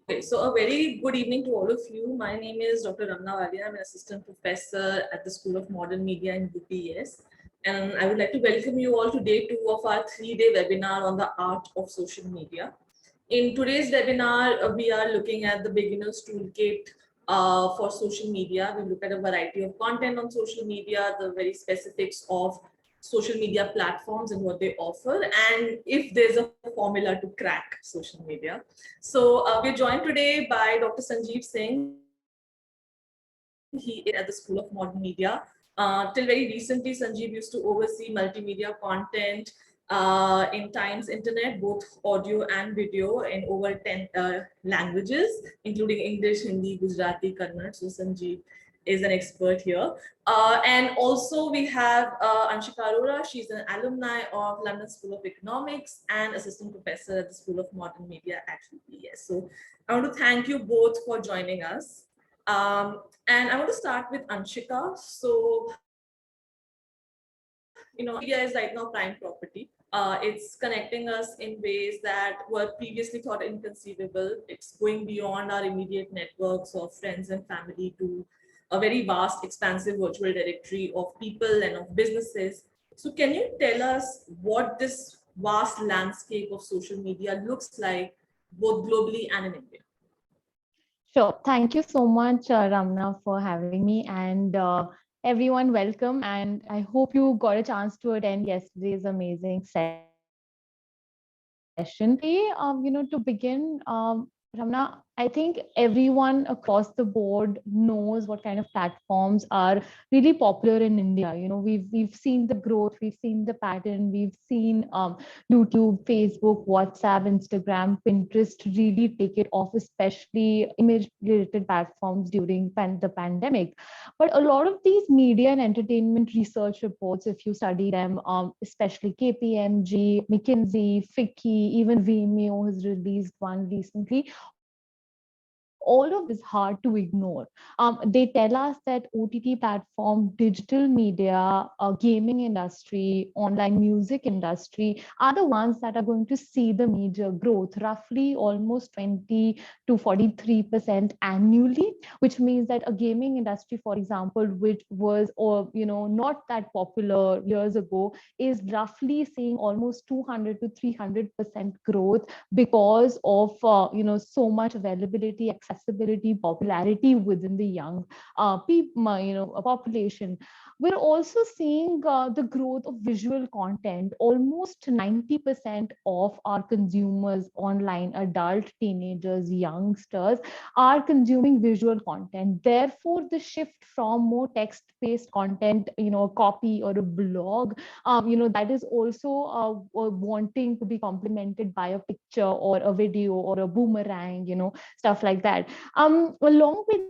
Okay, so a very good evening to all of you. My name is Dr. Ramna Walia. I'm an assistant professor at the School of Modern Media in UPES. And I would like to welcome you all to day 2 of our 3-day webinar on the art of social media. In today's webinar, we are looking at the beginner's toolkit for social media. We look at a variety of content on social media, the very specifics of social media platforms and what they offer, and if there's a formula to crack social media. So we're joined today by Dr. Sanjeev Singh. He is at the School of Modern Media. Till very recently, Sanjeev used to oversee multimedia content in Times Internet, both audio and video, in over 10 languages, including English, Hindi, Gujarati, Kannada. So Sanjeev is an expert here. And also we have Anshika Arora. She's an alumni of London School of Economics and assistant professor at the School of Modern Media at UPES. So I want to thank you both for joining us. And I want to start with Anshika. So, media is right now prime property. It's connecting us in ways that were previously thought inconceivable. It's going beyond our immediate networks of friends and family to a very vast, expansive virtual directory of people and of businesses. So can you tell us what this vast landscape of social media looks like, both globally and in India? Sure. Thank you so much, Ramna, for having me. And everyone, welcome. And I hope you got a chance to attend yesterday's amazing session. To begin, Ramna, I think everyone across the board knows what kind of platforms are really popular in India. We've seen the growth, we've seen the pattern, we've seen YouTube, Facebook, WhatsApp, Instagram, Pinterest really take it off, especially image-related platforms during the pandemic. But a lot of these media and entertainment research reports, if you study them, especially KPMG, McKinsey, FICCI, even Vimeo has released one recently, all of this hard to ignore. They tell us that OTT platform, digital media, gaming industry, online music industry are the ones that are going to see the major growth, roughly almost 20 to 43% annually, which means that a gaming industry, for example, which was not that popular years ago, is roughly seeing almost 200 to 300% growth because of so much availability, accessibility, popularity within the young population. We're also seeing the growth of visual content. Almost 90% of our consumers online, adult, teenagers, youngsters, are consuming visual content. Therefore, the shift from more text-based content, a copy or a blog, that is also wanting to be complemented by a picture or a video or a boomerang, stuff like that. Along with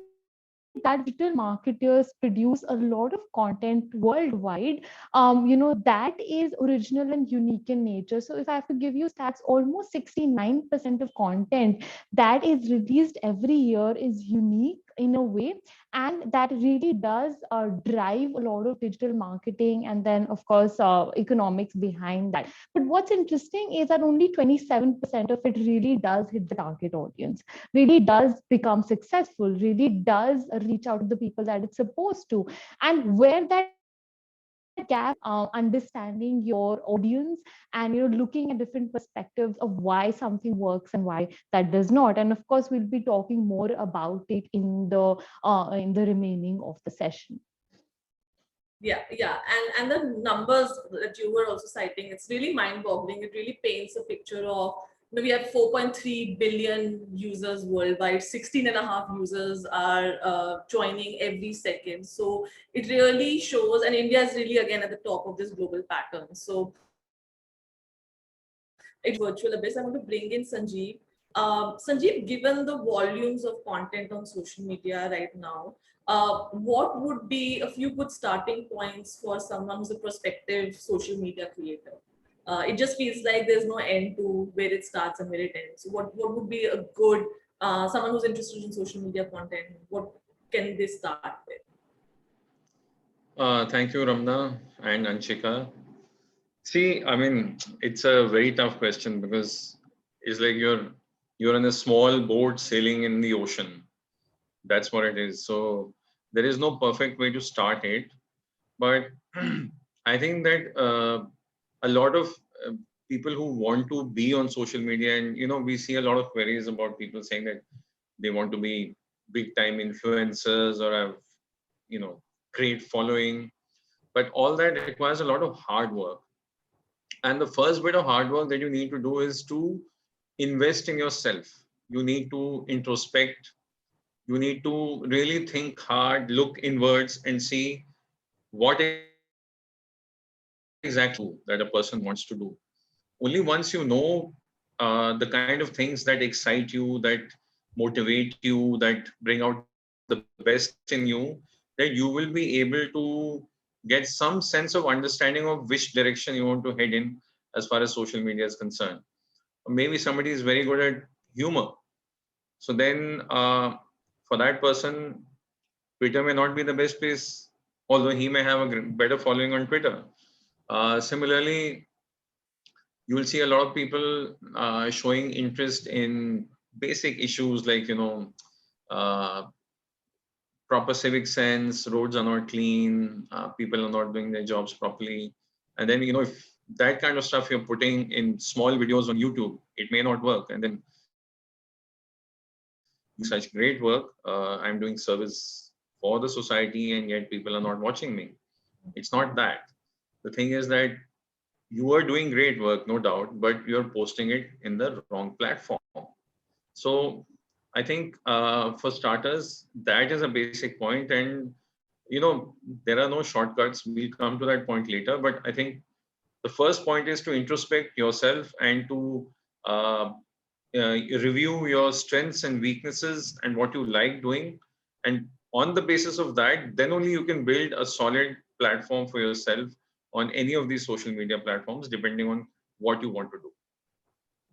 that, digital marketers produce a lot of content worldwide, that is original and unique in nature. So if I have to give you stats, almost 69% of content that is released every year is unique in a way, and that really does drive a lot of digital marketing and then of course economics behind that. But what's interesting is that only 27% of it really does hit the target audience, really does become successful, really does reach out to the people that it's supposed to. And where that gap, understanding your audience and looking at different perspectives of why something works and why that does not. And of course we'll be talking more about it in the remaining of the session. Yeah, and the numbers that you were also citing, it's really mind-boggling. It really paints a picture of, we have 4.3 billion users worldwide. 16.5 users are joining every second. So it really shows, and India is really again at the top of this global pattern. So it's virtual abyss. I want to bring in Sanjeev. Sanjeev, given the volumes of content on social media right now, what would be a few good starting points for someone who's a prospective social media creator? It just feels like there's no end to where it starts and where it ends. So what would be a good, someone who's interested in social media content, what can they start with? Thank you, Ramna and Anshika. See, I mean, it's a very tough question because it's like you're you're in a small boat sailing in the ocean. That's what it is. So there is no perfect way to start it, but I think that a lot of uh, people who want to be on social media, and we see a lot of queries about people saying that they want to be big time influencers or have great following, but all that requires a lot of hard work. And the first bit of hard work that you need to do is to invest in yourself. You need to introspect. You need to really think hard, look inwards, and see what exactly that a person wants to do. Only once you know the kind of things that excite you, that motivate you, that bring out the best in you, that you will be able to get some sense of understanding of which direction you want to head in as far as social media is concerned. Maybe somebody is very good at humor. So then, for that person, Twitter may not be the best place, although he may have a better following on Twitter. Similarly, you will see a lot of people showing interest in basic issues like uh, proper civic sense, roads are not clean, people are not doing their jobs properly. And then if that kind of stuff you're putting in small videos on YouTube, it may not work. And then such great work, I'm doing service for the society, and yet people are not watching me. It's not that. The thing is that you are doing great work, no doubt, but you're posting it in the wrong platform. So I think for starters, that is a basic point. And, there are no shortcuts. We'll come to that point later. But I think the first point is to introspect yourself and to uh, review your strengths and weaknesses and what you like doing. And on the basis of that, then only you can build a solid platform for yourself on any of these social media platforms, depending on what you want to do.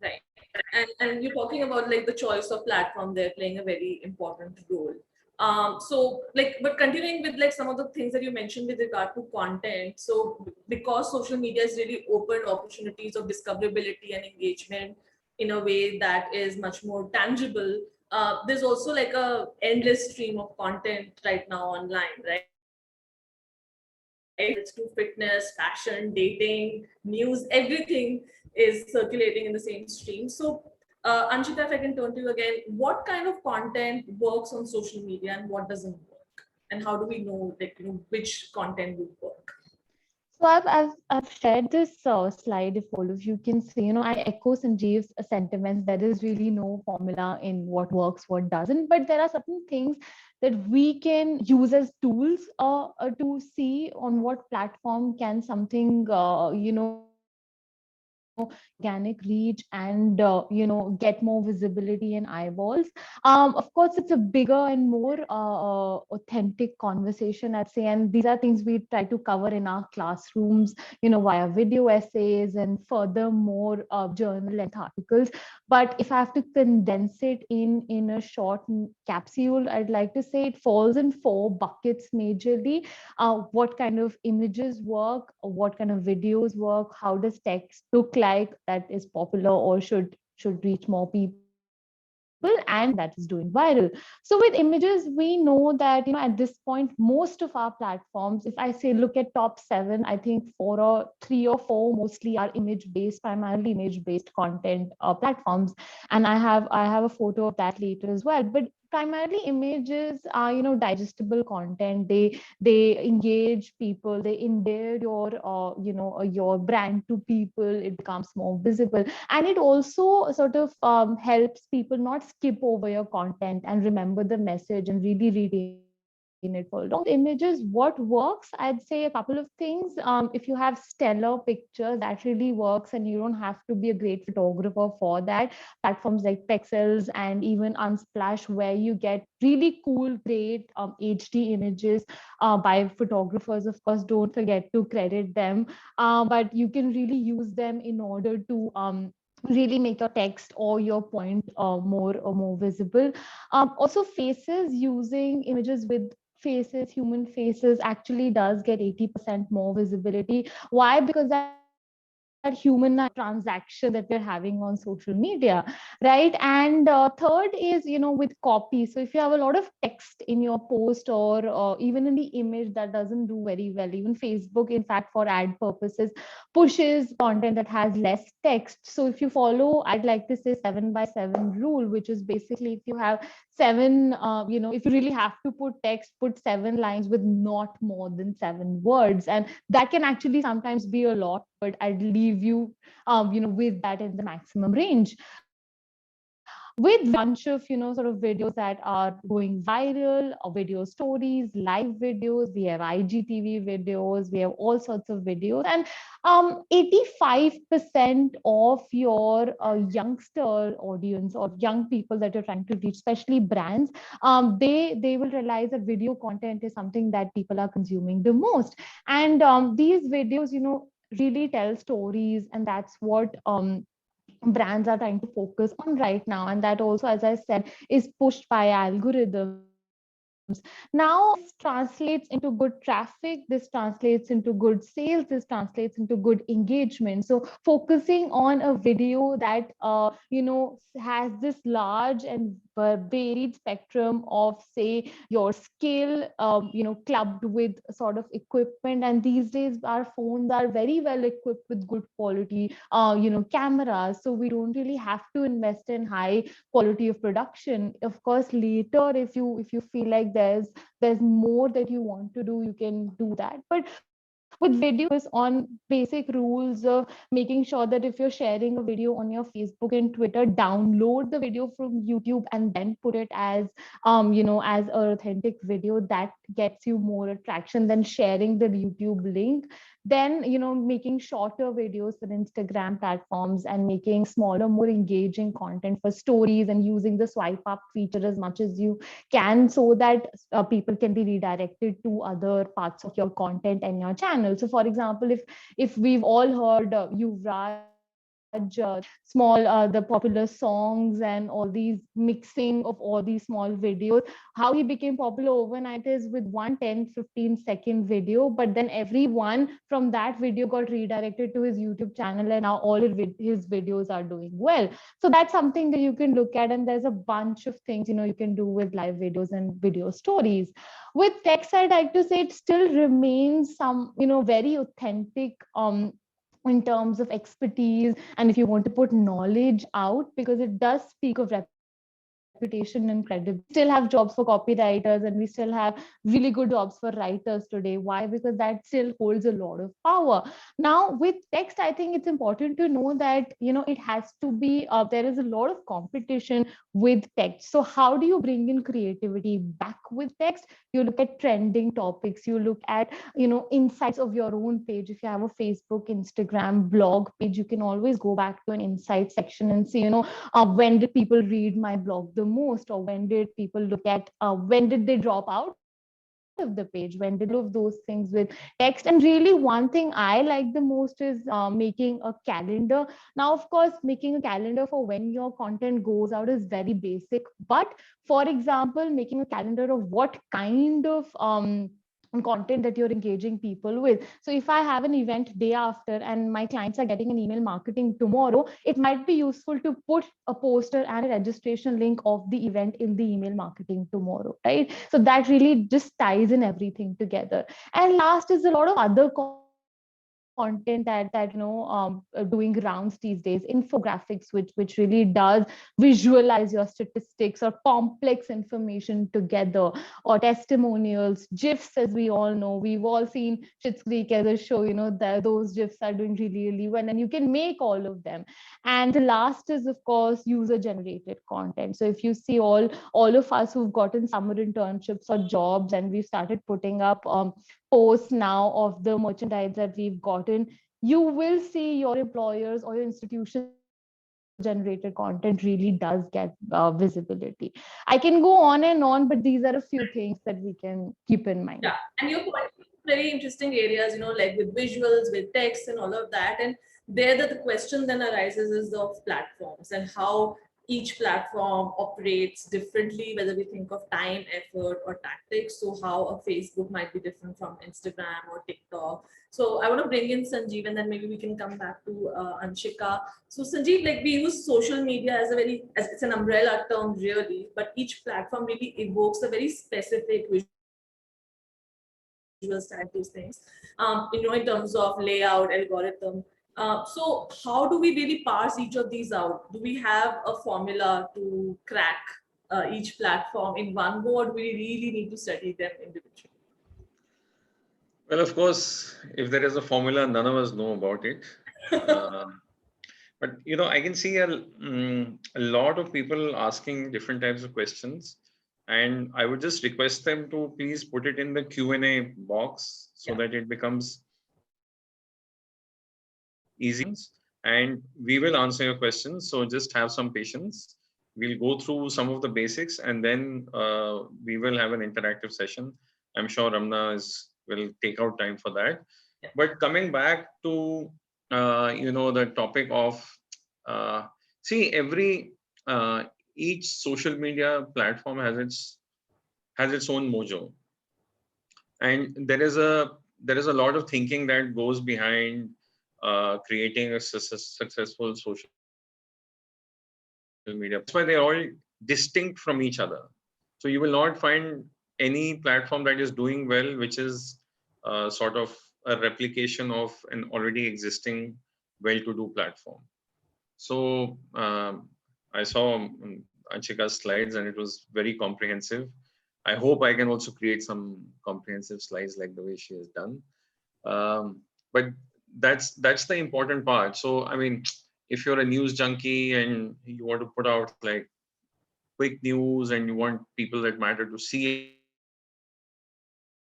Right. And you're talking about like the choice of platform, they're playing a very important role. So like, but continuing with like some of the things that you mentioned with regard to content. So because social media has really opened opportunities of discoverability and engagement in a way that is much more tangible, there's also like a endless stream of content right now online, right? It's to fitness, fashion, dating, news, everything is circulating in the same stream. So, Anshita, if I can turn to you again, what kind of content works on social media and what doesn't work? And how do we know, like, which content will work? So I've shared this slide. If all of you can see, I echo Sanjeev's sentiments. There is really no formula in what works, what doesn't. But there are certain things that we can use as tools to see on what platform can something organic reach and get more visibility and eyeballs. Of course, it's a bigger and more authentic conversation, I'd say, and these are things we try to cover in our classrooms, via video essays and furthermore journal length articles. But if I have to condense it in a short capsule, I'd like to say it falls in four buckets majorly. What kind of images work, what kind of videos work, how does text look like that is popular or should reach more people, and that is doing viral. So with images, we know that at this point most of our platforms, if I say look at top 7, I think 3 or 4 mostly are image based, primarily image based content platforms, and I have a photo of that later as well. But primarily images are digestible content. They engage people, they endear your brand to people, it becomes more visible, and it also sort of helps people not skip over your content and remember the message and really retain it for long. Images, what works, I'd say a couple of things. If you have stellar pictures, that really works, and you don't have to be a great photographer for that. Platforms like Pexels and even Unsplash, where you get really cool, great HD images by photographers. Of course, don't forget to credit them, but you can really use them in order to really make your text or your point more visible. Also, faces, using images with faces, human faces, actually does get 80% more visibility. Why? Because that human human transaction that we're having on social media, right? And third is, with copy. So if you have a lot of text in your post, or even in the image, that doesn't do very well. Even Facebook, in fact, for ad purposes, pushes content that has less text. So if you follow, I'd like to say 7x7 rule, which is basically, if you have seven, if you really have to put text, put 7 lines with not more than 7 words. And that can actually sometimes be a lot, but I'd leave you, with that in the maximum range. With bunch of, sort of videos that are going viral, or video stories, live videos, we have IGTV videos, we have all sorts of videos. And 85% of your youngster audience, or young people that you're trying to reach, especially brands, they will realize that video content is something that people are consuming the most. And these videos, really tell stories, and that's what brands are trying to focus on right now. And that also, as I said, is pushed by algorithms. Now, this translates into good traffic, this translates into good sales, this translates into good engagement. So focusing on a video that, has this large and varied spectrum of, say, your skill, clubbed with sort of equipment. And these days, our phones are very well equipped with good quality, cameras. So we don't really have to invest in high quality of production. Of course, later, if you feel like there's more that you want to do, you can do that. But with videos, on basic rules of making sure that if you're sharing a video on your Facebook and Twitter, download the video from YouTube and then put it as as an authentic video. That gets you more attraction than sharing the YouTube link. Then, making shorter videos for Instagram platforms, and making smaller, more engaging content for stories, and using the swipe up feature as much as you can, so that people can be redirected to other parts of your content and your channel. So for example, if we've all heard Yuvraj, small the popular songs and all these mixing of all these small videos, how he became popular overnight is with one 10-15 second video, but then everyone from that video got redirected to his YouTube channel, and now all his videos are doing well. So that's something that you can look at. And there's a bunch of things you can do with live videos and video stories. With text, I'd like to say it still remains some very authentic in terms of expertise, and if you want to put knowledge out, because it does speak of reputation and credibility. We still have jobs for copywriters, and we still have really good jobs for writers today. Why? Because that still holds a lot of power. Now, with text, I think it's important to know that it has to be there is a lot of competition with text. So how do you bring in creativity back with text? You look at trending topics, you look at insights of your own page. If you have a Facebook, Instagram, blog page, you can always go back to an insight section and see when did people read my blog the most, or when did people look at when did they drop out of the page, when did all of those things with text. And really, one thing I like the most is making a calendar. Now, of course, making a calendar for when your content goes out is very basic, but for example, making a calendar of what kind of content that you're engaging people with. So if I have an event day after and my clients are getting an email marketing tomorrow, it might be useful to put a poster and a registration link of the event in the email marketing tomorrow, right? So that really just ties in everything together. And last is a lot of other content that doing rounds these days, infographics, which really does visualize your statistics or complex information together, or testimonials, gifs. As we all know, we've all seen Schitt's Creek as a show, that those gifs are doing really, really well, and you can make all of them. And the last is, of course, user generated content. So if you see all of us who've gotten summer internships or jobs, and we've started putting up posts now of the merchandise that we've gotten, you will see your employers or your institution generated content really does get visibility. I can go on and on, but these are a few things that we can keep in mind. Yeah, and you're pointing to very interesting areas, like with visuals, with text and all of that. And there the question then arises is of platforms, and how each platform operates differently, whether we think of time, effort, or tactics. So how a Facebook might be different from Instagram or TikTok. So I want to bring in Sanjeev, and then maybe we can come back to Anshika. So Sanjeev, like we use social media as as it's an umbrella term really, but each platform really evokes a very specific visual style, those things, in terms of layout, algorithm. So how do we really parse each of these out? Do we have a formula to crack each platform in one go, or do we really need to study them individually? Well, of course, if there is a formula, none of us know about it. Uh, but I can see a lot of people asking different types of questions, and I would just request them to please put it in the Q&A box so Yeah. that it becomes easy, and we will answer your questions. So just have some patience. We'll go through some of the basics, and then we will have an interactive session. I'm sure Ramna will take out time for that. Yeah. But coming back to the topic of see, each social media platform has its own mojo, and there is a lot of thinking that goes behind creating a successful social media. That's why they're all distinct from each other. So you will not find any platform that is doing well, which is sort of a replication of an already existing well-to-do platform. So I saw Anshika's slides, and it was very comprehensive. I hope I can also create some comprehensive slides like the way she has done. But that's the important part. So I mean, if you're a news junkie and you want to put out like quick news and you want people that matter to see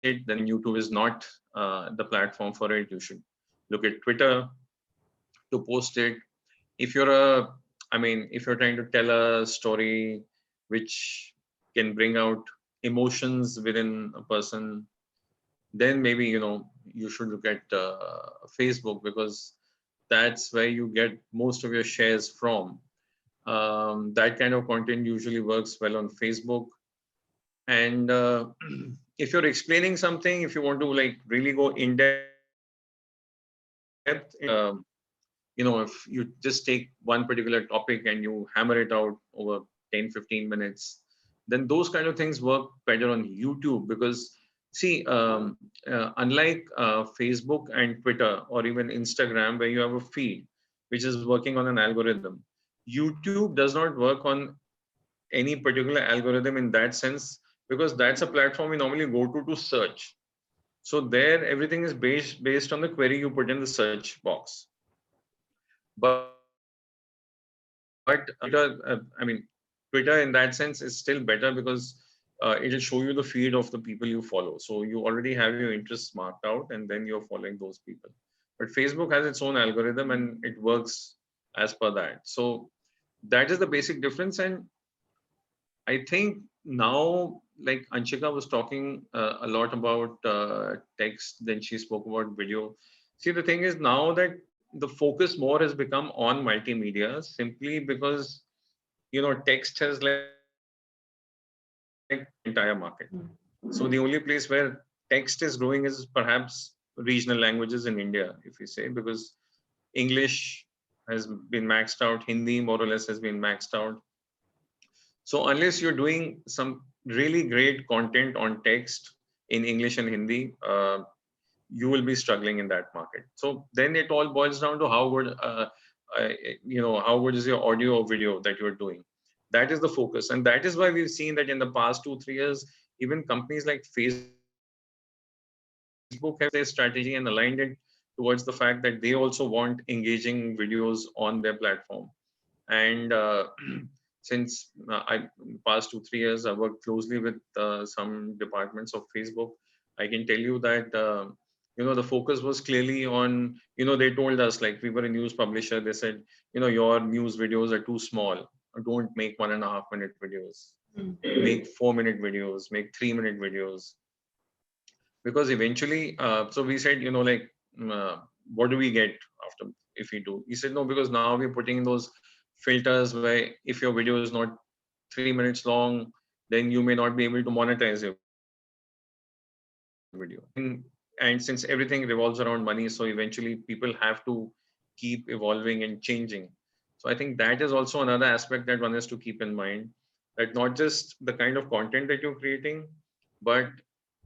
it, then YouTube is not the platform for it. You should look at Twitter to post it. If you're if you're trying to tell a story which can bring out emotions within a person, then maybe you should look at Facebook, because that's where you get most of your shares from. That kind of content usually works well on Facebook. And if you're explaining something, if you want to like really go in depth, if you just take one particular topic and you hammer it out over 10-15 minutes, then those kind of things work better on YouTube. Because see, unlike Facebook and Twitter or even Instagram, where you have a feed which is working on an algorithm, YouTube does not work on any particular algorithm in that sense, because that's a platform we normally go to search. So there everything is based on the query you put in the search box. But Twitter in that sense is still better, because it'll show you the feed of the people you follow. So you already have your interests marked out, and then you're following those people. But Facebook has its own algorithm, and it works as per that. So that is the basic difference. And I think now, like Anshika was talking a lot about text, then she spoke about video. See, the thing is now that the focus more has become on multimedia, simply because text has like entire market. So the only place where text is growing is perhaps regional languages in India, if you say, because English has been maxed out, Hindi more or less has been maxed out. So unless you're doing some really great content on text in English and Hindi, you will be struggling in that market. So then it all boils down to how good, how good is your audio or video that you're doing. That is the focus, and that is why we've seen that in the past 2-3 years, even companies like Facebook have their strategy and aligned it towards the fact that they also want engaging videos on their platform. And since past 2-3 years, I worked closely with some departments of Facebook. I can tell you that the focus was clearly on, they told us, like, we were a news publisher. They said, your news videos are too small. Don't make 1.5-minute videos. Make 4-minute videos. Make 3-minute videos. Because eventually, so we said, what do we get after if we do? He said, no, because now we're putting in those filters where if your video is not 3 minutes long, then you may not be able to monetize your video. And since everything revolves around money, so eventually people have to keep evolving and changing. So I think that is also another aspect that one has to keep in mind, that not just the kind of content that you're creating, but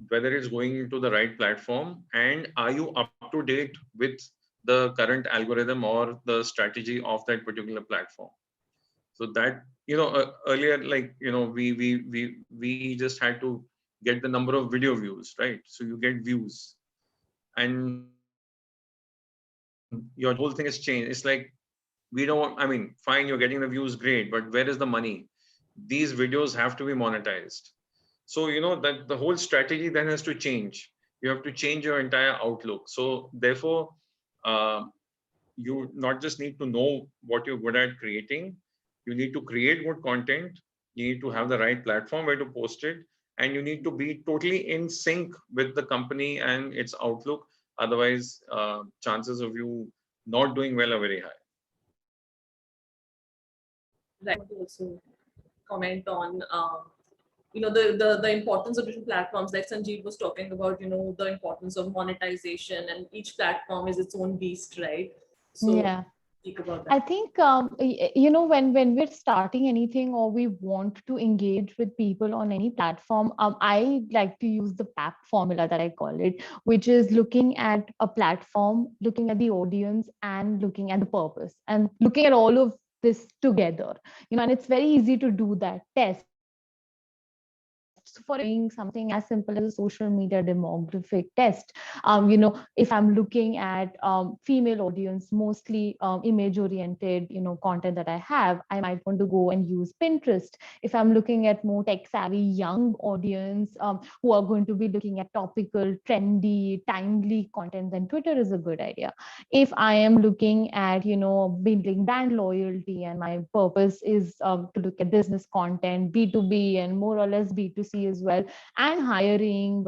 whether it's going into the right platform and are you up to date with the current algorithm or the strategy of that particular platform. So that, earlier, like, we just had to get the number of video views, right? So you get views, and your whole thing has changed. It's like, we don't, I mean, fine, you're getting the views, great, but where is the money? These videos have to be monetized. So that the whole strategy then has to change. You have to change your entire outlook. So therefore, uh, you not just need to know what you're good at creating, you need to create good content, you need to have the right platform where to post it, and you need to be totally in sync with the company and its outlook. Otherwise, chances of you not doing well are very high. Right. To also comment on the importance of different platforms, like Sanjeev was talking about, the importance of monetization, and each platform is its own beast, right? So Yeah. speak about I that. think when we're starting anything or we want to engage with people on any platform, I like to use the PAP formula that I call it, which is looking at a platform, looking at the audience, and looking at the purpose, and looking at all of this together. And it's very easy to do that test. So for doing something as simple as a social media demographic test, if I'm looking at female audience, mostly image oriented, content that I have, I might want to go and use Pinterest. If I'm looking at more tech savvy young audience who are going to be looking at topical, trendy, timely content, then Twitter is a good idea. If I am looking at, building brand loyalty, and my purpose is to look at business content, B2B, and more or less B2C as well, and hiring,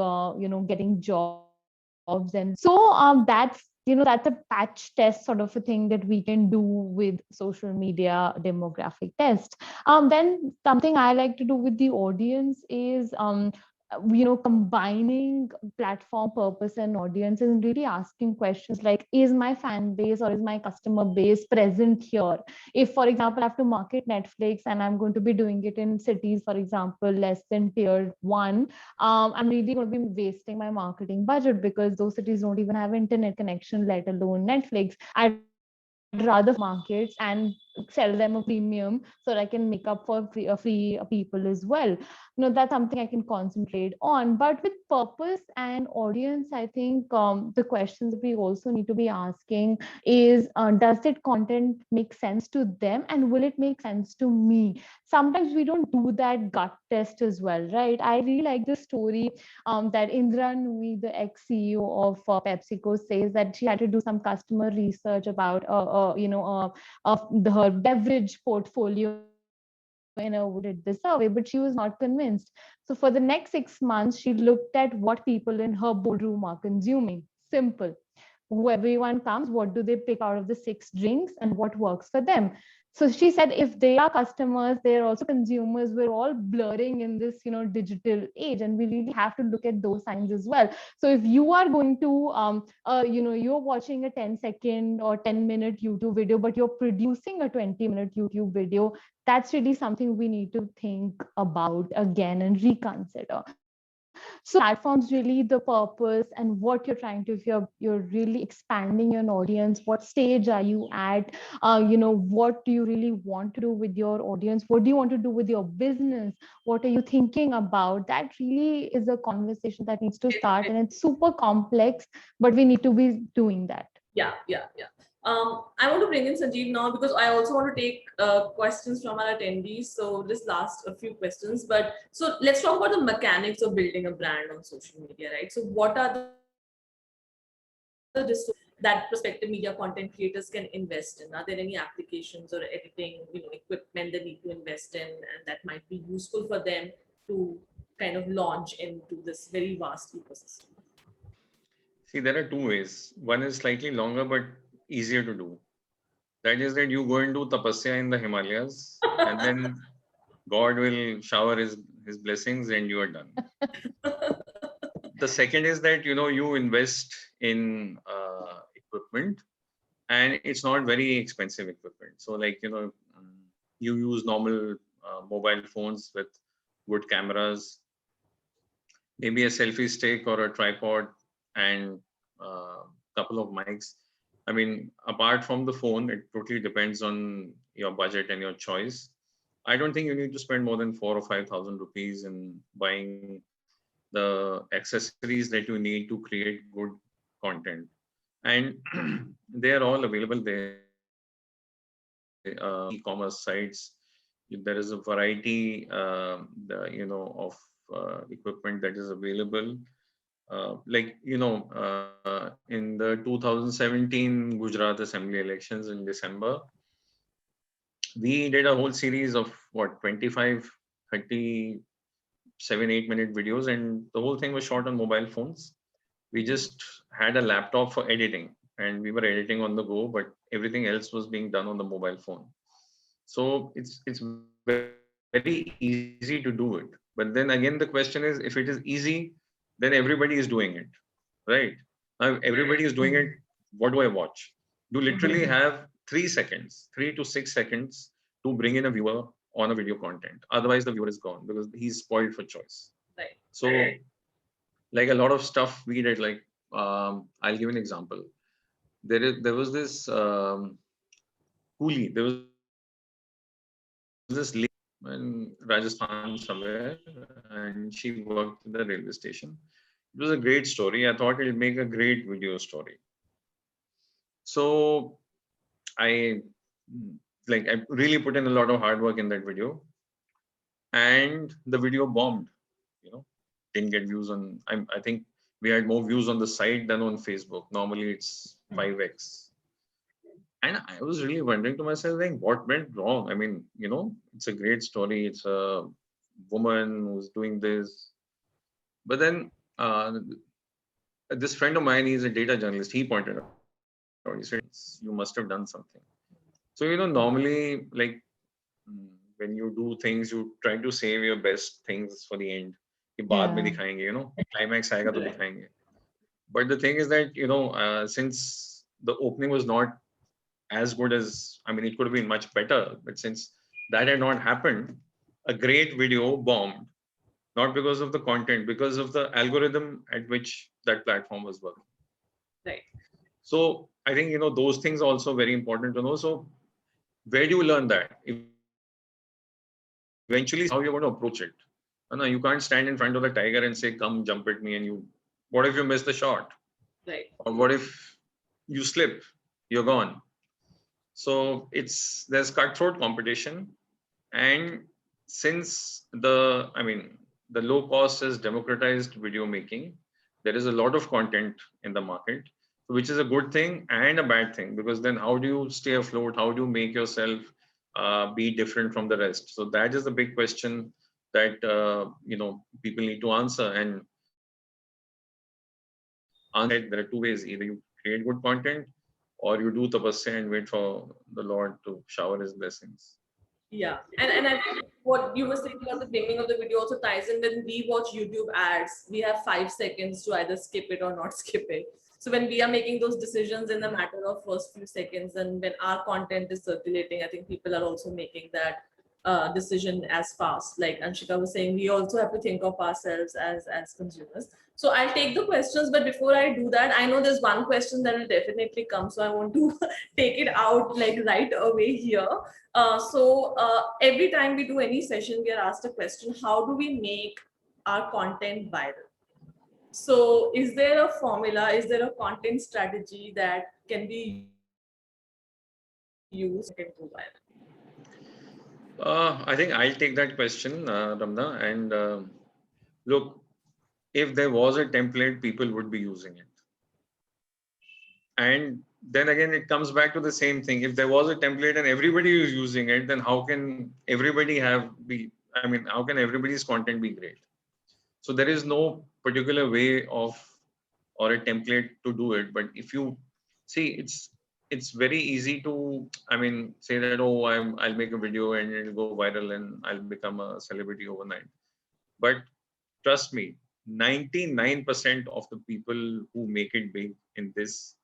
getting jobs. And so that's a patch test sort of a thing that we can do with social media demographic test. Then something I like to do with the audience is combining platform purpose and audience, and really asking questions like, is my fan base or is my customer base present here? If, for example, I have to market Netflix and I'm going to be doing it in cities, for example, less than tier 1, I'm really going to be wasting my marketing budget, because those cities don't even have internet connection, let alone Netflix. I'd rather markets and sell them a premium so that I can make up for free people as well. That's something I can concentrate on. But with purpose and audience, I think the questions that we also need to be asking is, does that content make sense to them, and will it make sense to me? Sometimes we don't do that gut test as well, right? I really like the story that Indra Nooyi, the ex-CEO of PepsiCo, says that she had to do some customer research about her beverage portfolio in a did the survey, but she was not convinced. So for the next 6 months, she looked at what people in her boardroom are consuming. Simple. Who everyone comes, what do they pick out of the 6 drinks, and what works for them? So she said, if they are customers, they're also consumers. We're all blurring in this digital age, and we really have to look at those signs as well. So if you are going to you're watching a 10-second or 10-minute YouTube video, but you're producing a 20-minute YouTube video, that's really something we need to think about again and reconsider. So platforms, really the purpose and what you're trying to, if you're really expanding your audience, what stage are you at? What do you really want to do with your audience? What do you want to do with your business? What are you thinking about? That really is a conversation that needs to start, and it's super complex, but we need to be doing that. Yeah. I want to bring in Sanjeev now, because I also want to take questions from our attendees. So just last a few questions, but so let's talk about the mechanics of building a brand on social media, right? So what are the that prospective media content creators can invest in? Are there any applications or editing, equipment they need to invest in, and that might be useful for them to kind of launch into this very vast ecosystem? See, there are two ways. One is slightly longer but easier to do. That is that you go and do tapasya in the Himalayas, and then God will shower his blessings and you are done. The second is that you invest in equipment, and it's not very expensive equipment. So like you use normal mobile phones with good cameras, maybe a selfie stick or a tripod, and a couple of mics. I mean, apart from the phone, it totally depends on your budget and your choice. I don't think you need to spend more than 4 or 5,000 rupees in buying the accessories that you need to create good content. And they are all available there. E-commerce sites. There is a variety, of equipment that is available. In the 2017 Gujarat Assembly elections in December, we did a whole series of 25, 30, 7, 8 minute videos, and the whole thing was shot on mobile phones. We just had a laptop for editing, and we were editing on the go, but everything else was being done on the mobile phone. So it's very easy to do it. But then again, the question is, if it is easy, then everybody is doing it, right? Now, everybody is doing it. What do I watch? You literally have 3 seconds, 3 to 6 seconds to bring in a viewer on a video content. Otherwise, the viewer is gone because he's spoiled for choice. Right. So, like a lot of stuff we did, like I'll give an example. There was this coolie. There was this lady in Rajasthan somewhere, and she worked in the railway station. It was a great story. I thought it'd make a great video story. So I I really put in a lot of hard work in that video, and the video bombed. Didn't get views on. I think we had more views on the site than on Facebook. Normally it's 5x. And I was really wondering to myself, like, what went wrong? I mean, it's a great story. It's a woman who's doing this. But then this friend of mine, he's a data journalist. He pointed out, he said, you must have done something. So, normally, like, when you do things, you try to save your best things for the end. कि बाद में दिखाएंगे, climax आएगा तो दिखाएंगे. But the thing is that, since the opening was not as good as, I mean, it could have been much better, but since that had not happened, a great video bombed, not because of the content, because of the algorithm at which that platform was working. Right. So I think, those things are also very important to know. So where do you learn that? Eventually, how you're going to approach it. No, you can't stand in front of the tiger and say, come jump at me, and what if you miss the shot? Right. Or what if you slip? You're gone. So there's cutthroat competition, and since the low cost has democratized video making, there is a lot of content in the market, which is a good thing and a bad thing, because then how do you stay afloat? How do you make yourself be different from the rest? So that is the big question that people need to answer. And there are two ways: either you create good content, or you do tapasya and wait for the Lord to shower his blessings. Yeah, and I think what you were saying about the beginning of the video also ties in. When we watch YouTube ads, we have 5 seconds to either skip it or not skip it. So when we are making those decisions in the matter of first few seconds, and when our content is circulating, I think people are also making that decision as fast. Like Anshika was saying, we also have to think of ourselves as consumers. So I'll take the questions, but before I do that, I know there's one question that will definitely come, so I want to take it out like right away here. Every time we do any session, we are asked a question: how do we make our content viral? So is there a formula? Is there a content strategy that can be used to go viral? I think I'll take that question, Ramna. And look, if there was a template, people would be using it. And then again, it comes back to the same thing. If there was a template and everybody is using it, then how can everybody how can everybody's content be great? So there is no particular way or a template to do it. But if you see, it's very easy to, I mean, say that, oh, I'll make a video and it'll go viral and I'll become a celebrity overnight. But trust me, 99% of the people who make it big in this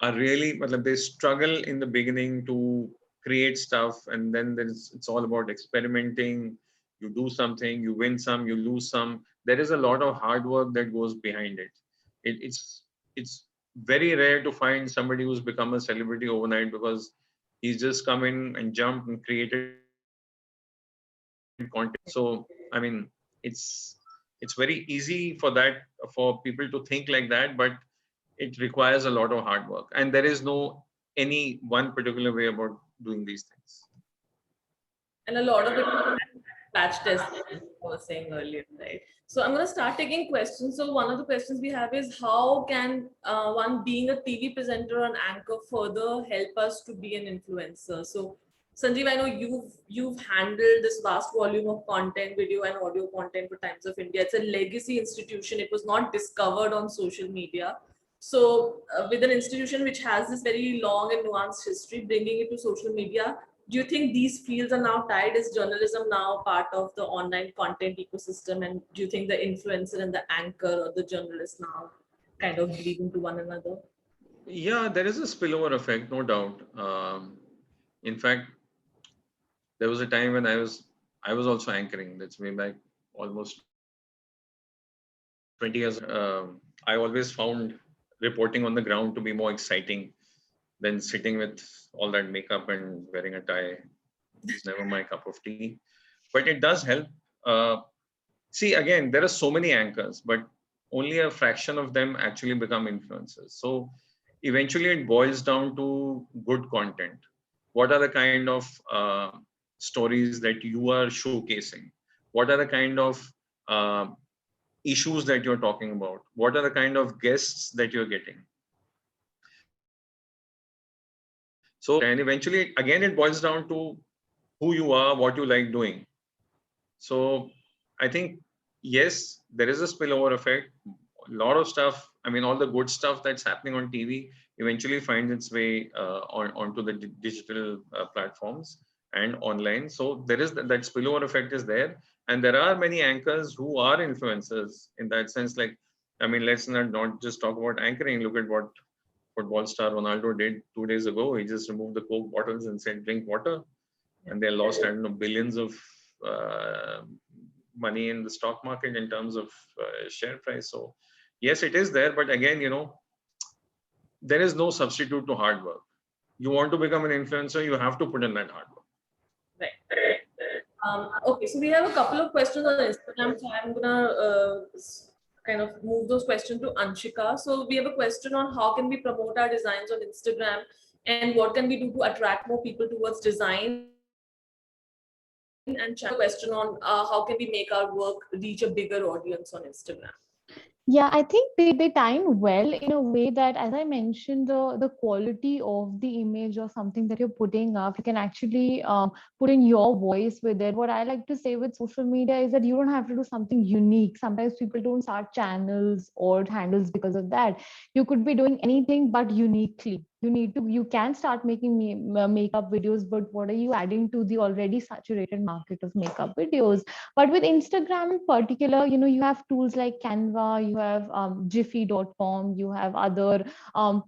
are really, they struggle in the beginning to create stuff, and then it's all about experimenting. You do something, you win some, you lose some. There is a lot of hard work that goes behind it. It's very rare to find somebody who's become a celebrity overnight because he's just come in and jumped and created content. So I mean, it's very easy for that, for people to think like that, but it requires a lot of hard work, and there is no any one particular way about doing these things. And a lot of it is patch testing, as you were saying earlier, right? So I'm going to start taking questions. So one of the questions we have is, how can one being a TV presenter or an anchor further help us to be an influencer? So Sanjeev, I know you've handled this vast volume of content, video and audio content for Times of India. It's a legacy institution. It was not discovered on social media. So with an institution which has this very long and nuanced history, bringing it to social media, do you think these fields are now tied? Is journalism now part of the online content ecosystem? And do you think the influencer and the anchor or the journalist now kind of bleed into one another? Yeah, there is a spillover effect, no doubt. In fact, there was a time when I was also anchoring. That's way back almost 20 years. I always found reporting on the ground to be more exciting than sitting with all that makeup and wearing a tie. It's never my cup of tea, but it does help. Uh, See, again, there are so many anchors, but only a fraction of them actually become influencers. So eventually it boils down to good content. What are the kind of stories that you are showcasing? What are the kind of uh, issues that you're talking about? What are the kind of guests that you're getting? So, and eventually, again, it boils down to who you are, what you like doing. So I think, yes, there is a spillover effect. A lot of stuff, I mean, all the good stuff that's happening on TV eventually finds its way onto the digital platforms and online. So there is that spillover effect is there. And there are many anchors who are influencers in that sense. Like, I mean, let's not just talk about anchoring. Look at what football star Ronaldo did 2 days ago. He just removed the Coke bottles and said, drink water. And they lost, I don't know, billions of uh, money in the stock market in terms of share price. So yes, it is there, but again, there is no substitute to hard work. You want to become an influencer, you have to put in that hard work. Right. Okay, so we have a couple of questions on Instagram, so I'm gonna kind of move those questions to Anshika. So we have a question on how can we promote our designs on Instagram, and what can we do to attract more people towards design? And a question on how can we make our work reach a bigger audience on Instagram? Yeah, I think they time well in a way that, as I mentioned, the quality of the image or something that you're putting up, you can actually put in your voice with it. What I like to say with social media is that you don't have to do something unique. Sometimes people don't start channels or handles because of that. You could be doing anything but uniquely. You can start making makeup videos, but what are you adding to the already saturated market of makeup videos? But with Instagram in particular, you have tools like Canva, you have Jiffy.com, you have other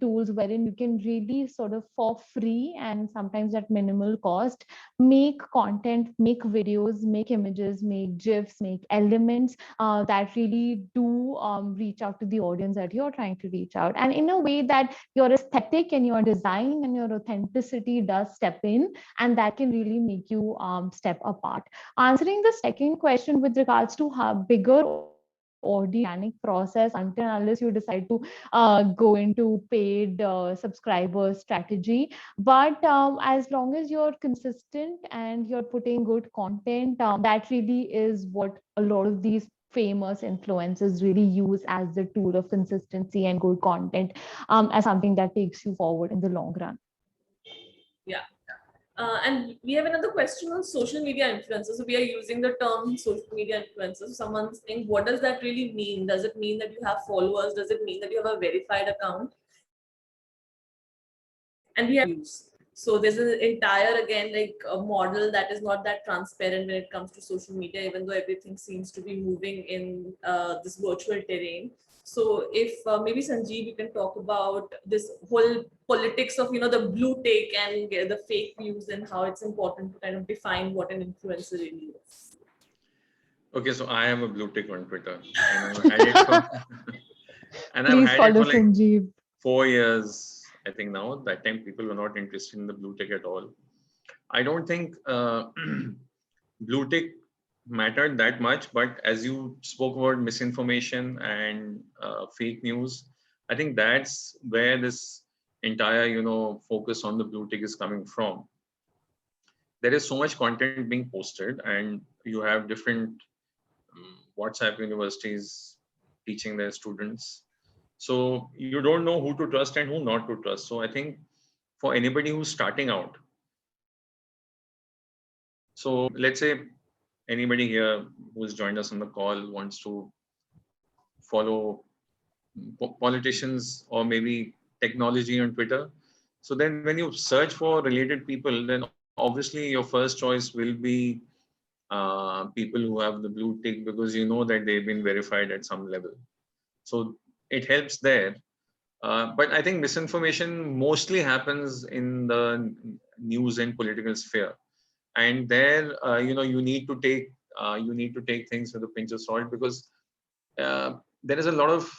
tools wherein you can really sort of for free and sometimes at minimal cost make content, make videos, make images, make GIFs, make elements that really do reach out to the audience that you're trying to reach out. And in a way that your aesthetic and your design and your authenticity does step in, and that can really make you step apart. Answering the second question with regards to how bigger organic process until unless you decide to go into paid subscriber strategy. But as long as you're consistent and you're putting good content, that really is what a lot of these famous influencers really use as the tool of consistency and good content, as something that takes you forward in the long run. Yeah. And we have another question on social media influencers. So we are using the term social media influencers. So someone's saying, what does that really mean? Does it mean that you have followers? Does it mean that you have a verified account? and we have views. So there's an entire, again, like a model that is not that transparent when it comes to social media, even though everything seems to be moving in this virtual terrain. So if maybe Sanjeev, you can talk about this whole politics of, the blue tick and the fake news, and how it's important to kind of define what an influencer really is. Okay, so I am a blue tick on Twitter, and I've had it for and I've Please had it follow for like Sanjeev. 4 years, I think now. That time people were not interested in the blue tick at all. I don't think blue tick mattered that much, but as you spoke about misinformation and fake news, I think that's where this entire, focus on the blue tick is coming from. There is so much content being posted, and you have different WhatsApp universities teaching their students. So you don't know who to trust and who not to trust. So I think for anybody who's starting out, so let's say anybody here who's joined us on the call wants to follow politicians or maybe technology on Twitter. So then when you search for related people, then obviously your first choice will be people who have the blue tick, because you know that they've been verified at some level. So it helps there. But I think misinformation mostly happens in the news and political sphere, and there, you need to take things with a pinch of salt, because there is a lot of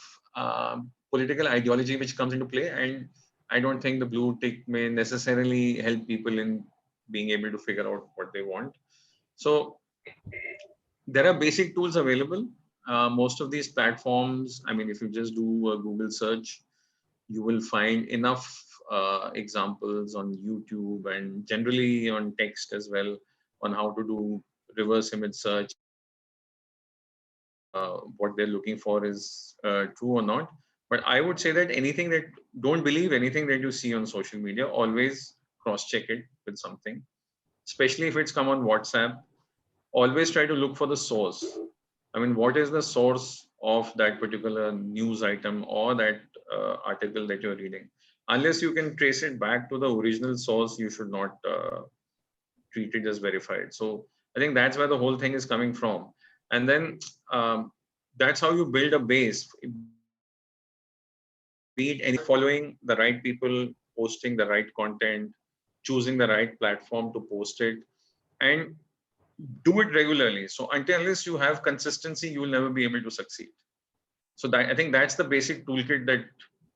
political ideology which comes into play, and I don't think the blue tick may necessarily help people in being able to figure out what they want. So there are basic tools available. Most of these platforms, I mean, if you just do a Google search, you will find enough examples on YouTube and generally on text as well, on how to do reverse image search, what they're looking for is true or not. But I would say that don't believe anything that you see on social media. Always cross check it with something, especially if it's come on WhatsApp. Always try to look for the source. I mean, what is the source of that particular news item or that article that you're reading? Unless you can trace it back to the original source, you should not treat it as verified. So I think that's where the whole thing is coming from. And then that's how you build a base. Be it any following the right people, posting the right content, choosing the right platform to post it, and do it regularly. So unless you have consistency, you will never be able to succeed. So that, I think that's the basic toolkit that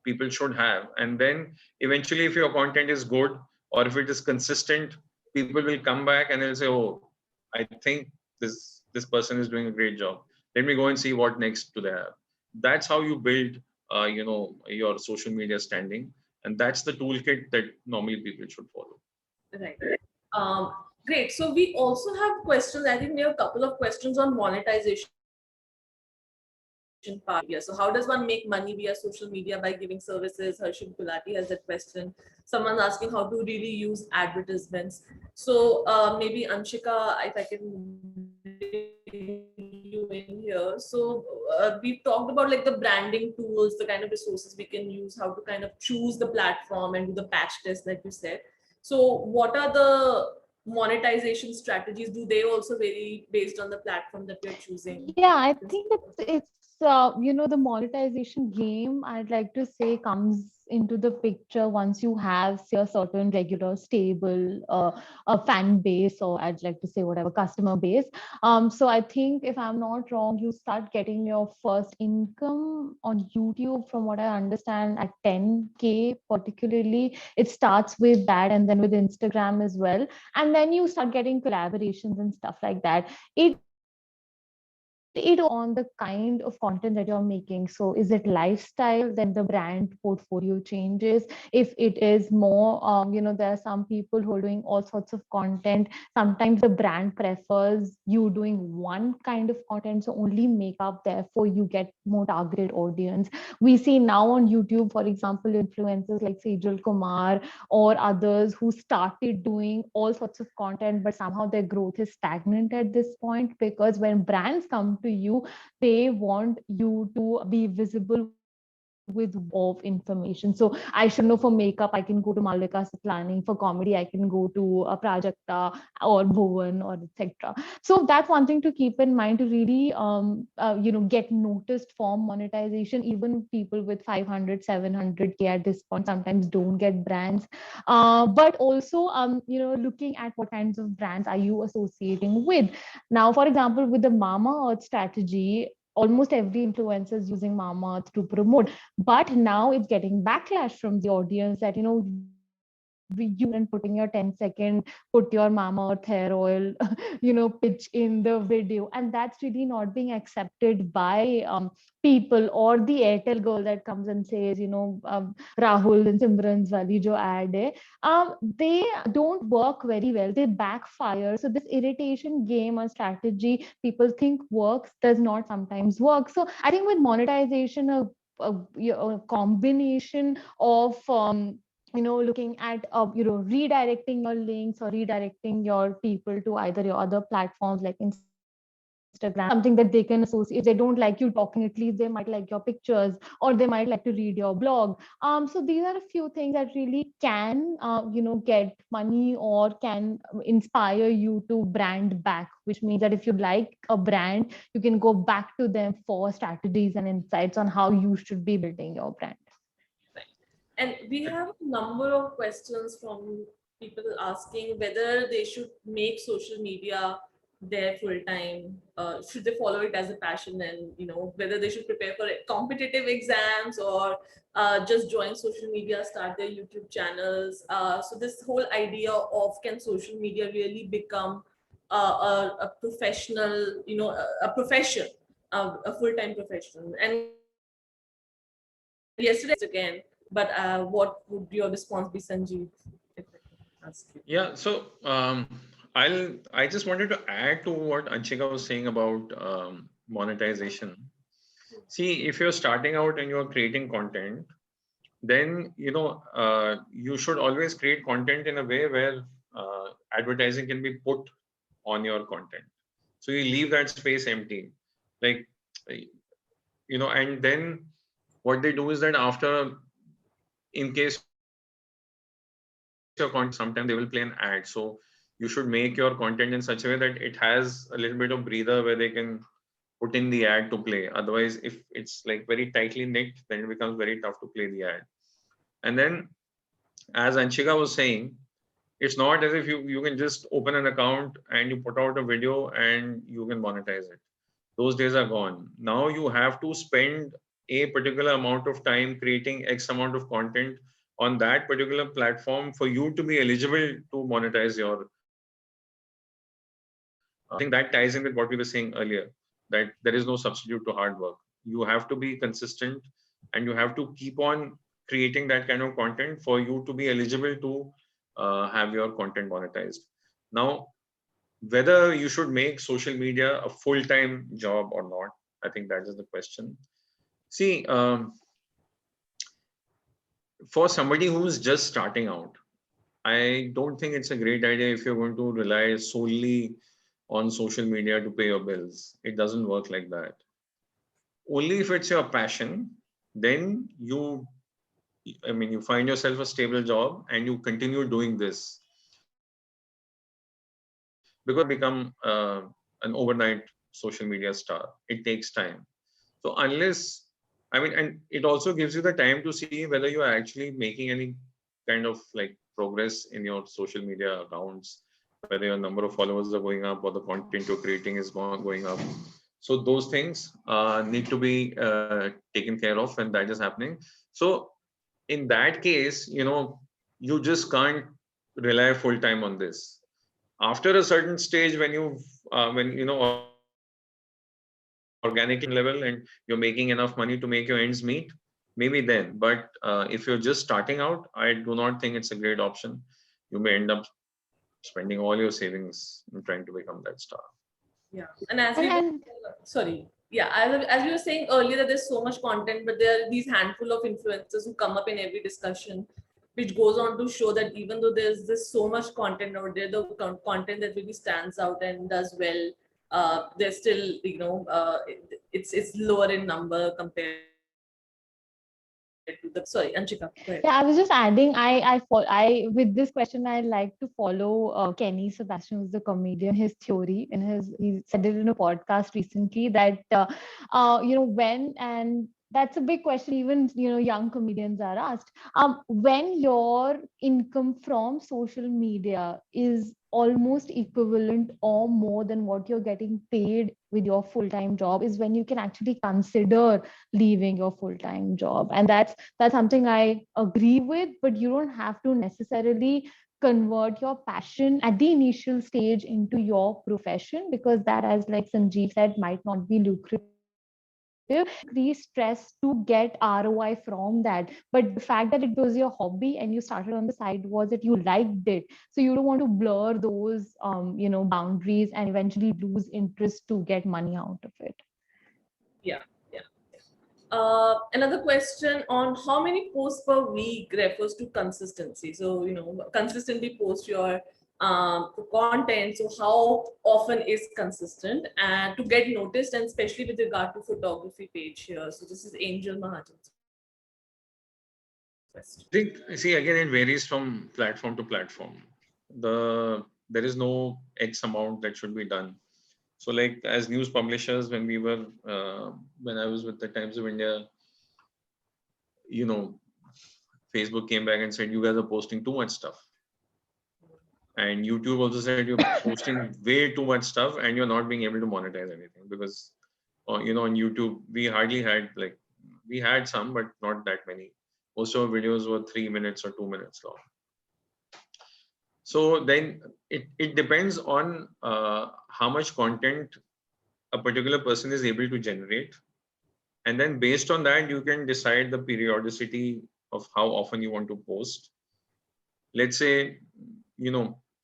people should have. And then eventually, if your content is good or if it is consistent, people will come back and they'll say, "Oh, I think this person is doing a great job. Let me go and see what next do they have." That's how you build, your social media standing, and that's the toolkit that normally people should follow. Right. Um, Great. So we also have questions. I think we have a couple of questions on monetization part. Yeah. So how does one make money via social media by giving services? Harshit Gulati has that question. Someone's asking how to really use advertisements. So maybe Anshika, if I can you in here. So we've talked about like the branding tools, the kind of resources we can use, how to kind of choose the platform and do the patch test like you said. So what are the monetization strategies? Do they also vary based on the platform that we're choosing? Yeah, I think it's the monetization game, I'd like to say, comes into the picture once you have, say, a certain regular stable a fan base, or I'd like to say whatever customer base. So I think, if I'm not wrong, you start getting your first income on YouTube, from what I understand, at 10K particularly. It starts with that, and then with Instagram as well, and then you start getting collaborations and stuff like that. It on the kind of content that you're making. So is it lifestyle, then the brand portfolio changes. If it is more, there are some people who are doing all sorts of content. Sometimes the brand prefers you doing one kind of content, so only makeup, therefore you get more targeted audience. We see now on YouTube, for example, influencers like Sejal Kumar or others who started doing all sorts of content, but somehow their growth is stagnant at this point, because when brands come to you, they want you to be visible with of information. So I should know for makeup, I can go to Malvika Sitlani. For comedy, I can go to Prajakta or Bhuvan or etc. So that's one thing to keep in mind, to really get noticed for monetization. Even people with 500, 700K at this point sometimes don't get brands. But also, looking at what kinds of brands are you associating with. Now, for example, with the Mama Earth strategy, almost every influencer is using Mama Earth to promote. But now it's getting backlash from the audience that, you and putting your 10-second, put your Mama Earth hair oil, pitch in the video. And that's really not being accepted by people, or the Airtel girl that comes and says, Rahul and Simran's wali jo ad hai. They don't work very well. They backfire. So this irritation game or strategy people think works does not sometimes work. So I think with monetization, a combination of looking at redirecting your links or redirecting your people to either your other platforms like Instagram, something that they can associate. If they don't like you talking, at least they might like your pictures, or they might like to read your blog. So these are a few things that really can get money or can inspire you to brand back, which means that if you like a brand, you can go back to them for strategies and insights on how you should be building your brand. And we have a number of questions from people asking whether they should make social media their full time. Should they follow it as a passion, and whether they should prepare for competitive exams, or just join social media, start their YouTube channels. So this whole idea of, can social media really become a professional, a profession, a full time profession? And yesterday again, but what would your response be, Sanjeev? If I can ask you. Yeah, so I just wanted to add to what Anshika was saying about monetization. See, if you're starting out and you're creating content, then you should always create content in a way where advertising can be put on your content. So you leave that space empty, like and then what they do is that after, in case your content, sometimes they will play an ad. So you should make your content in such a way that it has a little bit of breather where they can put in the ad to play. Otherwise, if it's like very tightly knit, then it becomes very tough to play the ad. And then, as Anshika was saying, it's not as if you can just open an account and you put out a video and you can monetize it. Those days are gone. Now you have to spend a particular amount of time creating X amount of content on that particular platform for you to be eligible to monetize your. I think that ties in with what we were saying earlier, that there is no substitute to hard work. You have to be consistent and you have to keep on creating that kind of content for you to be eligible to have your content monetized. Now, whether you should make social media a full-time job or not, I think that is the question. See, for somebody who's just starting out, I don't think it's a great idea if you're going to rely solely on social media to pay your bills. It doesn't work like that. Only if it's your passion, then you find yourself a stable job and you continue doing this. Because become an overnight social media star, it takes time. So unless, and it also gives you the time to see whether you are actually making any kind of like progress in your social media accounts, whether your number of followers are going up or the content you're creating is going up. So those things need to be taken care of when that is happening. So in that case, you just can't rely full time on this. After a certain stage, when organic level and you're making enough money to make your ends meet, maybe then. But if you're just starting out, I do not think it's a great option. You may end up spending all your savings in trying to become that star. Yeah, and as we sorry, yeah, as we were saying earlier, that there's so much content, but there are these handful of influencers who come up in every discussion, which goes on to show that even though there's so much content out there, the content that really stands out and does well, there's still it's lower in number compared Sorry, Anshika, go ahead. Yeah, I was just adding. I with this question, I like to follow Kenny Sebastian, who's the comedian. His theory he said it in a podcast recently that when, and that's a big question. Even young comedians are asked. When your income from social media is almost equivalent or more than what you're getting paid with your full-time job, is when you can actually consider leaving your full-time job, and that's something I agree with, but you don't have to necessarily convert your passion at the initial stage into your profession, because that, as like Sanjeev said, might not be lucrative. Increase stress to get ROI from that. But the fact that it was your hobby and you started on the side was that you liked it. So you don't want to blur those boundaries and eventually lose interest to get money out of it. Yeah, yeah. Another question on how many posts per week refers to consistency. So, consistently post your content. So, how often is consistent and to get noticed, and especially with regard to photography page here. So, this is Angel Mahajan's question. I think, see, again, it varies from platform to platform. There is no X amount that should be done. So, like as news publishers, when I was with the Times of India, you know, Facebook came back and said, you guys are posting too much stuff. And YouTube also said you're posting way too much stuff and you're not being able to monetize anything because, on YouTube, we had some, but not that many. Most of our videos were 3 minutes or 2 minutes long. So then it depends on how much content a particular person is able to generate. And then based on that, you can decide the periodicity of how often you want to post. Let's say,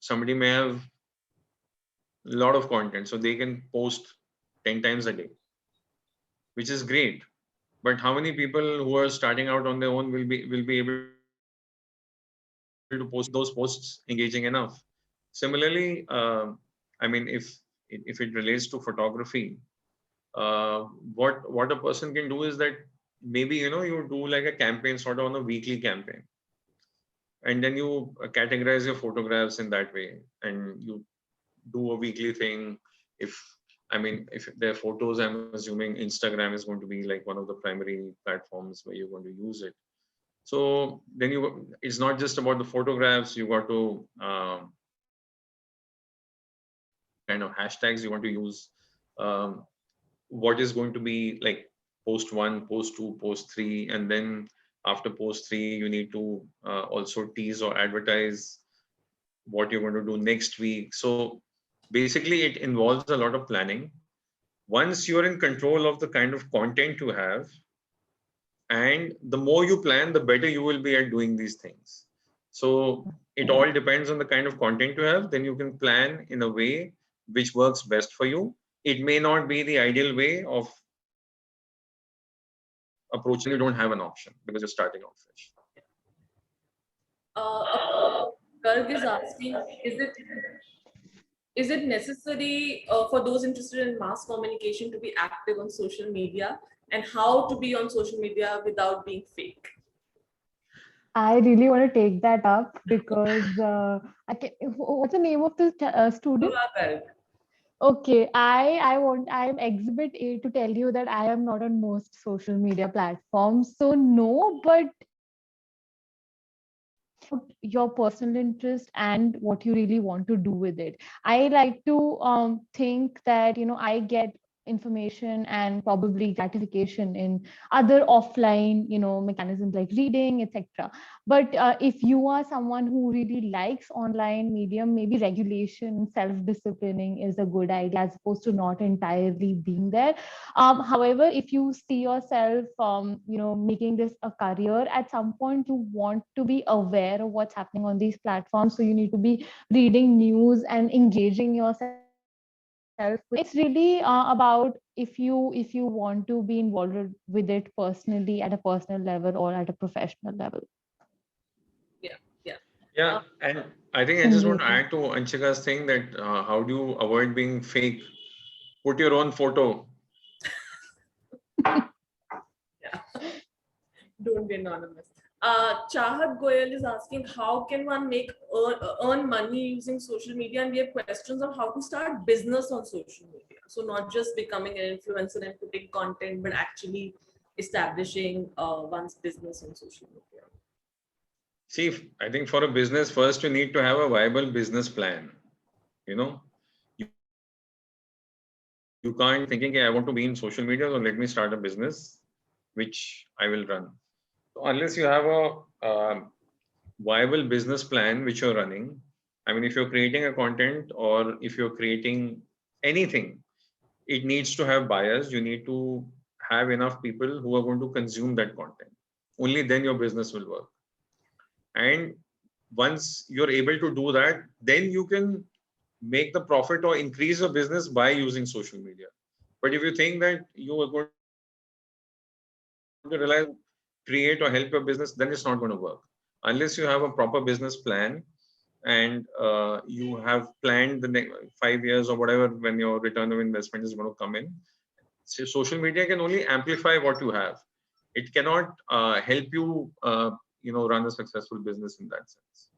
somebody may have a lot of content, so they can post 10 times a day, which is great. But how many people who are starting out on their own will be able to post those posts engaging enough? Similarly, I mean, if it relates to photography, what a person can do is that maybe you do like a campaign sort of on a weekly campaign, and then you categorize your photographs in that way, and you do a weekly thing. If they're photos, I'm assuming Instagram is going to be like one of the primary platforms where you're going to use it. So then it's not just about the photographs. You got to kind of hashtags you want to use. What is going to be like post 1, post 2, post 3, and then after post 3, you need to also tease or advertise what you're going to do next week. So basically, it involves a lot of planning. Once you're in control of the kind of content you have, and the more you plan, the better you will be at doing these things. So it all depends on the kind of content you have. Then you can plan in a way which works best for you. It may not be the ideal way of approaching. You don't have an option because you're starting out fresh. Garg is asking, is it necessary for those interested in mass communication to be active on social media, and how to be on social media without being fake? I really want to take that up because what's the name of the student? Okay, I'm Exhibit A to tell you that I am not on most social media platforms. So no, but your personal interest and what you really want to do with it. I like to think that I get information and probably gratification in other offline mechanisms like reading, etc. But if you are someone who really likes online medium, maybe regulation, self-disciplining is a good idea as opposed to not entirely being there. However, if you see yourself making this a career, at some point you want to be aware of what's happening on these platforms, so you need to be reading news and engaging yourself. It's really about if you want to be involved with it personally at a personal level or at a professional level. Yeah, and I think I just want to add to Anshika's thing that how do you avoid being fake? Put your own photo. Don't be anonymous. Chahat Goyal is asking, how can one earn money using social media? And we have questions on how to start business on social media. So not just becoming an influencer and putting content, but actually establishing one's business on social media. See, I think for a business, first you need to have a viable business plan. You know, you can't thinking, hey, I want to be in social media, so let me start a business, which I will run. So unless you have a viable business plan which you're running, I mean, if you're creating a content or if you're creating anything, it needs to have buyers. You need to have enough people who are going to consume that content. Only then your business will work. And once you're able to do that, then you can make the profit or increase your business by using social media. But if you think that you are going to rely on create or help your business, then it's not going to work. Unless you have a proper business plan and you have planned the next 5 years or whatever when your return of investment is going to come in. So social media can only amplify what you have. It cannot help you, run a successful business in that sense.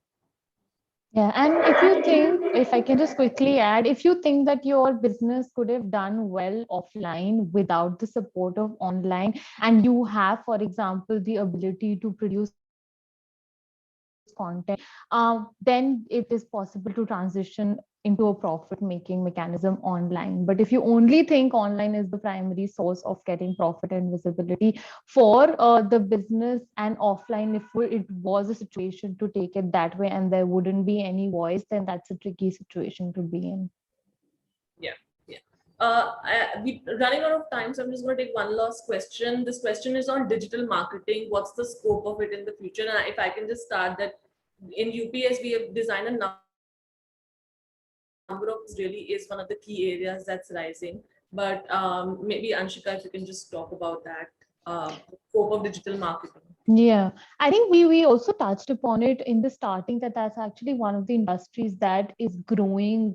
Yeah, and if you think, if I can just quickly add, if you think that your business could have done well offline without the support of online, and you have, for example, the ability to produce content, then it is possible to transition into a profit-making mechanism online. But if you only think online is the primary source of getting profit and visibility for the business and offline, if it was a situation to take it that way and there wouldn't be any voice, then that's a tricky situation to be in. Yeah. We're running out of time, so I'm just going to take one last question. This question is on digital marketing. What's the scope of it in the future? And if I can just start that in UPS, we have designed a number of really is one of the key areas that's rising. But maybe Anshika, if you can just talk about that scope of digital marketing. Yeah, I think we also touched upon it in the starting that that's actually one of the industries that is growing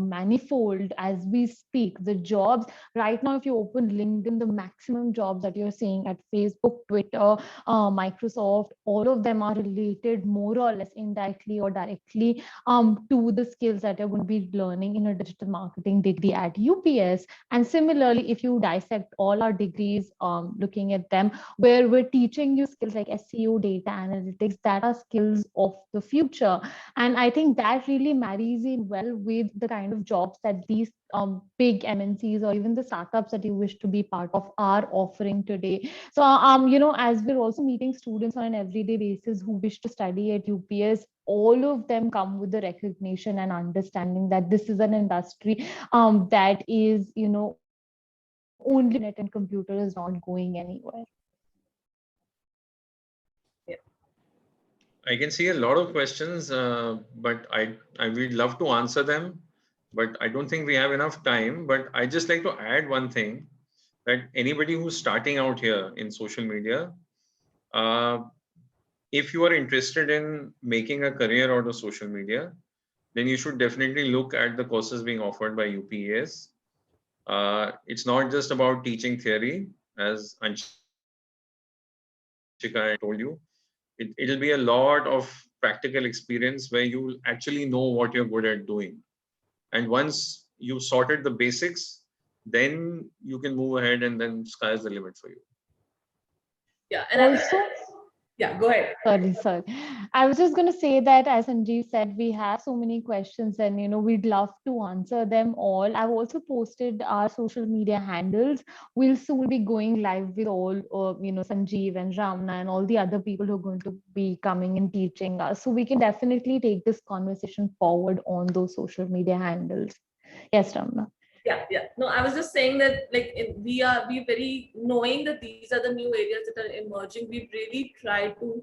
manifold as we speak. The jobs right now, if you open LinkedIn, the maximum jobs that you're seeing at Facebook, Twitter, Microsoft, all of them are related more or less indirectly or directly to the skills that you're going to be learning in a digital marketing degree at UPS. And similarly, if you dissect all our degrees, looking at them, where we're teaching you skills like SEO, data analytics, that are skills of the future. And I think that really marries in well with the kind of jobs that these big MNCs or even the startups that you wish to be part of are offering today. So, as we're also meeting students on an everyday basis who wish to study at UPS, all of them come with the recognition and understanding that this is an industry that is, only internet and computer is not going anywhere. I can see a lot of questions, but I would love to answer them, but I don't think we have enough time. But I just like to add one thing, that anybody who's starting out here in social media, if you are interested in making a career out of social media, then you should definitely look at the courses being offered by UPES. It's not just about teaching theory, as Anshika told you. It'll be a lot of practical experience where you actually know what you're good at doing. And once you've sorted the basics, then you can move ahead and then sky's the limit for you. Yeah, and also, yeah, go ahead. Sorry. I was just going to say that, as Sanjeev said, we have so many questions and, we'd love to answer them all. I've also posted our social media handles. We'll soon be going live with all, Sanjeev and Ramna and all the other people who are going to be coming and teaching us. So we can definitely take this conversation forward on those social media handles. Yes, Ramna. Yeah. No, I was just saying that we very knowing that these are the new areas that are emerging. We've really tried to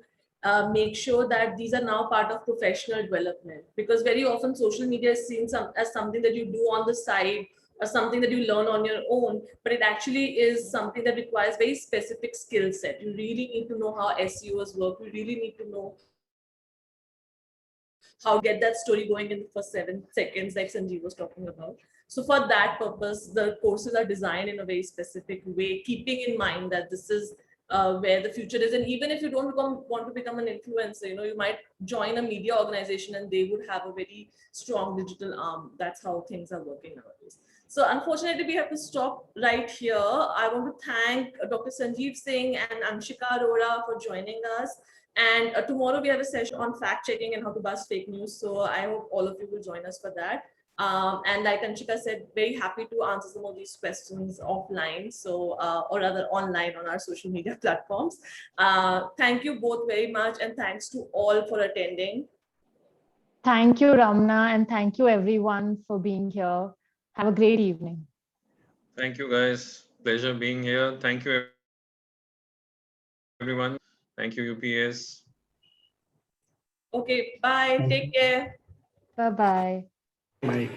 make sure that these are now part of professional development, because very often social media is seen as something that you do on the side or something that you learn on your own, but it actually is something that requires very specific skill set. You really need to know how SEOs work. You really need to know how to get that story going in the first 7 seconds, like Sanjeev was talking about. So for that purpose, the courses are designed in a very specific way, keeping in mind that this is where the future is. And even if you don't want to become an influencer, you might join a media organization and they would have a very strong digital arm. That's how things are working nowadays. So unfortunately, we have to stop right here. I want to thank Dr. Sanjeev Singh and Anshika Arora for joining us. And tomorrow we have a session on fact checking and how to bust fake news. So I hope all of you will join us for that. And like Anshika said, very happy to answer some of these questions offline, so or rather online on our social media platforms. Thank you both very much, and thanks to all for attending. Thank you, Ramna, and thank you everyone for being here. Have a great evening. Thank you, guys. Pleasure being here. Thank you, everyone. Thank you, UPS. Okay, bye. Take care. Bye-bye. Bye.